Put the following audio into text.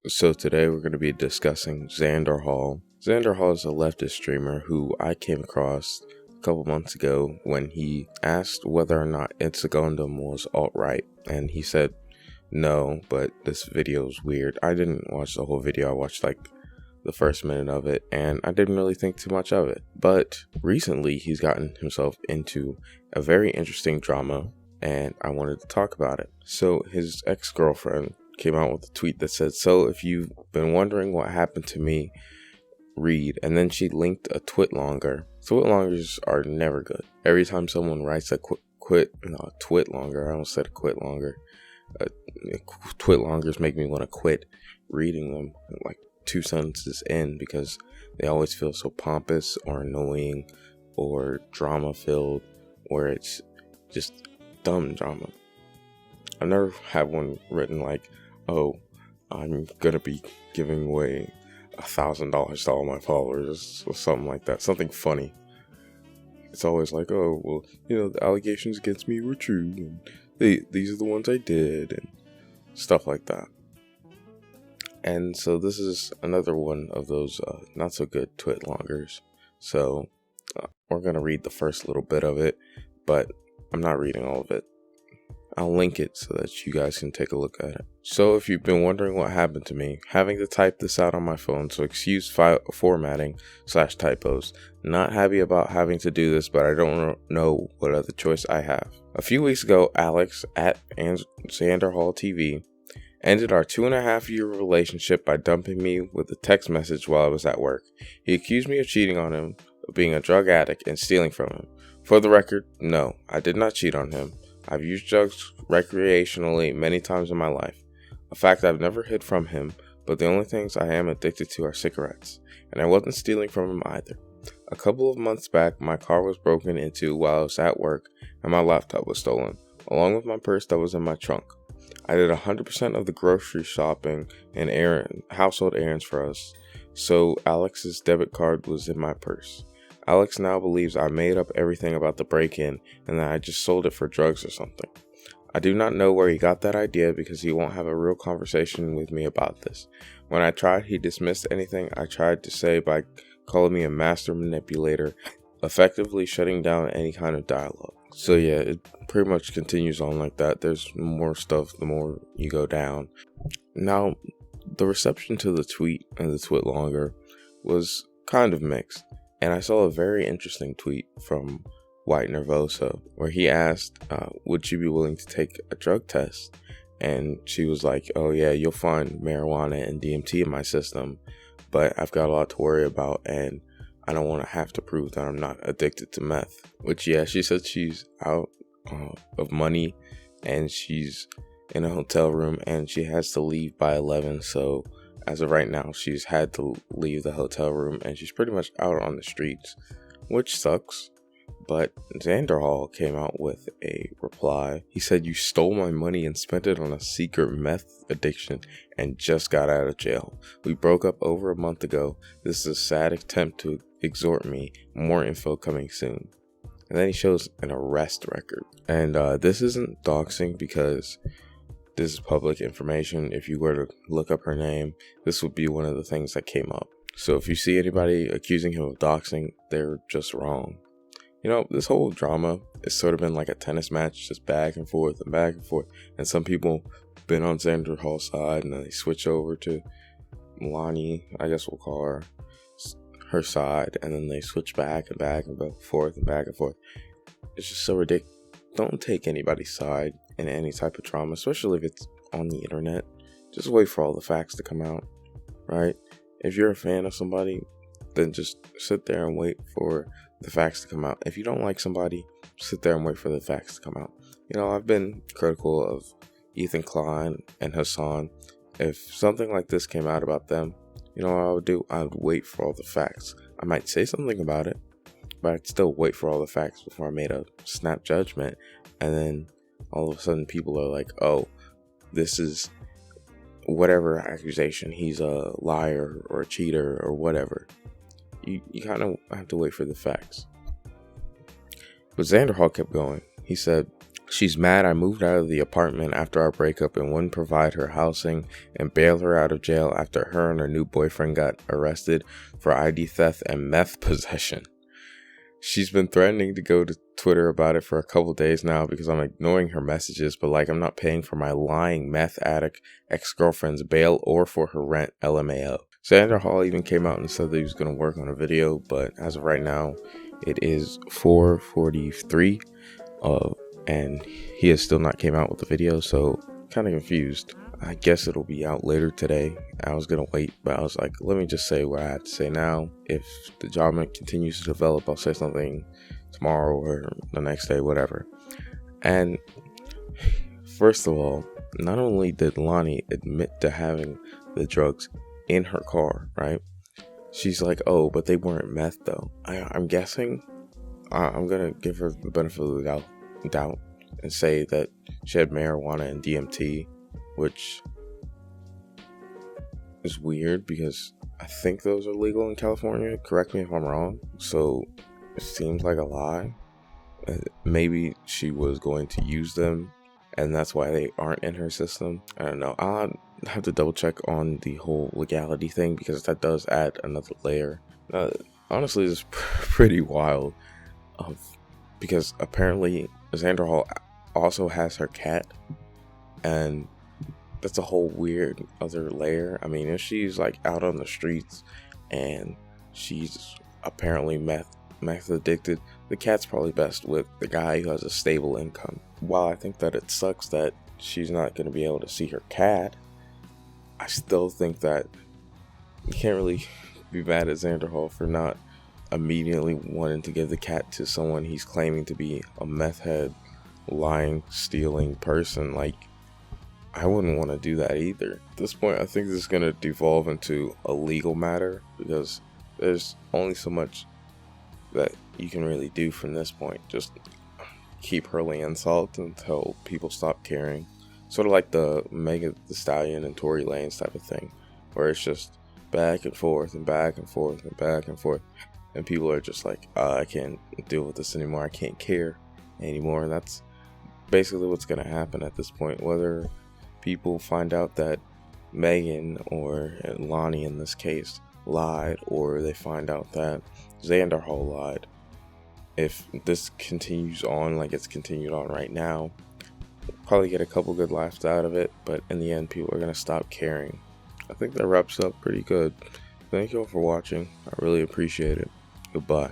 So today we're going to be discussing Xanderhal. Xanderhal is a leftist streamer who I came across a couple months ago when he asked whether or not It's a Gundam was alt-right, and he said no, but this video is weird. I didn't watch the whole video. I watched like the first minute of it, and I didn't really think too much of it. But recently he's gotten himself into a very interesting drama, and I wanted to talk about it. So his ex-girlfriend came out with a tweet that said, "So if you've been wondering what happened to me, read." And then she linked a twitlonger. Twitlongers are never good. Every time someone writes a twitlonger, I almost said a quit longer. Twitlongers make me want to quit reading them like 2 sentences in, because they always feel so pompous or annoying or drama filled, or it's just dumb drama. I never had one written like, "Oh, I'm gonna be giving away $1,000 to all my followers," or something like that. Something funny. It's always like, "Oh, well, the allegations against me were true, and these are the ones I did," and stuff like that. And so this is another one of those not so good twitlongers. So we're gonna read the first little bit of it, but I'm not reading all of it. I'll link it so that you guys can take a look at it. "So if you've been wondering what happened to me, having to type this out on my phone, so excuse formatting / typos. Not happy about having to do this, but I don't know what other choice I have. A few weeks ago, Alex at Xanderhal TV ended our 2.5-year relationship by dumping me with a text message while I was at work. He accused me of cheating on him, of being a drug addict, and stealing from him. For the record, no, I did not cheat on him. I've used drugs recreationally many times in my life. A fact I've never hid from him, but the only things I am addicted to are cigarettes, and I wasn't stealing from him either. A couple of months back, my car was broken into while I was at work, and my laptop was stolen, along with my purse that was in my trunk. I did 100% of the grocery shopping and household errands for us, so Alex's debit card was in my purse. Alex now believes I made up everything about the break-in and that I just sold it for drugs or something. I do not know where he got that idea, because he won't have a real conversation with me about this. When I tried, he dismissed anything I tried to say by calling me a master manipulator, effectively shutting down any kind of dialogue." So yeah, it pretty much continues on like that. There's more stuff the more you go down. Now, the reception to the tweet and the twitlonger was kind of mixed. And I saw a very interesting tweet from White Nervoso where he asked, would she be willing to take a drug test? And she was like, "Oh yeah, you'll find marijuana and DMT in my system, but I've got a lot to worry about, and I don't want to have to prove that I'm not addicted to meth." Which, yeah, she said she's out of money, and she's in a hotel room, and she has to leave by 11, so as of right now, she's had to leave the hotel room, and she's pretty much out on the streets, which sucks. But Xanderhal came out with a reply. He said, "You stole my money and spent it on a secret meth addiction and just got out of jail. We broke up over a month ago. This is a sad attempt to extort me. More info coming soon." And then he shows an arrest record. And this isn't doxing, because this is public information. If you were to look up her name, this would be one of the things that came up. So if you see anybody accusing him of doxing, they're just wrong. This whole drama has sort of been like a tennis match, just back and forth and back and forth. And some people been on Xanderhal's side, and then they switch over to Lani, I guess we'll call her side, and then they switch back and forth and back and forth. It's just so ridiculous. Don't take anybody's side in any type of drama, especially if it's on the internet. Just wait for all the facts to come out, right? If you're a fan of somebody, then just sit there and wait for the facts to come out. If you don't like somebody, sit there and wait for the facts to come out. I've been critical of Ethan Klein and Hassan. If something like this came out about them, what I would do? I would wait for all the facts. I might say something about it, but I'd still wait for all the facts before I made a snap judgment. And then all of a sudden people are like, "Oh, this is whatever accusation. He's a liar or a cheater or whatever." You kind of have to wait for the facts. But Xanderhal kept going. He said, She's mad I moved out of the apartment after our breakup and wouldn't provide her housing and bail her out of jail after her and her new boyfriend got arrested for ID theft and meth possession. She's been threatening to go to Twitter about it for a couple days now because I'm ignoring her messages, but like I'm not paying for my lying meth addict ex-girlfriend's bail or for her rent, LMAO. Xanderhal even came out and said that he was going to work on a video, but as of right now, it is 4:43, and he has still not came out with the video, so kind of confused. I guess it'll be out later today. I was gonna wait, but I was like, let me just say what I have to say now. If the job continues to develop, I'll say something tomorrow or the next day, whatever. And first of all, not only did Lani admit to having the drugs in her car, right? She's like, oh, but they weren't meth though. I'm guessing, I'm gonna give her the benefit of the doubt and say that she had marijuana and DMT, which is weird because I think those are legal in California. Correct me if I'm wrong. So it seems like a lie. Maybe she was going to use them and that's why they aren't in her system. I don't know. I'll have to double check on the whole legality thing because that does add another layer. Honestly, it's pretty wild. Because apparently Xanderhal also has her cat, and that's a whole weird other layer. I mean, if she's like out on the streets and she's apparently meth addicted, the cat's probably best with the guy who has a stable income. While I think that it sucks that she's not going to be able to see her cat, I still think that you can't really be mad at Xanderhal for not immediately wanting to give the cat to someone he's claiming to be a meth head, lying, stealing person. Like, I wouldn't want to do that either. At this point, I think this is going to devolve into a legal matter because there's only so much that you can really do from this point. Just keep hurling insults until people stop caring. Sort of like the Megan Thee Stallion and Tory Lanez type of thing, where it's just back and forth and back and forth and back and forth. And people are just like, I can't deal with this anymore. I can't care anymore. And that's basically what's going to happen at this point. Whether people find out that Megan or Lani in this case lied, or they find out that Xanderhal lied. If this continues on like it's continued on right now, we'll probably get a couple good laughs out of it. But in the end, people are going to stop caring. I think that wraps up pretty good. Thank you all for watching. I really appreciate it. Goodbye.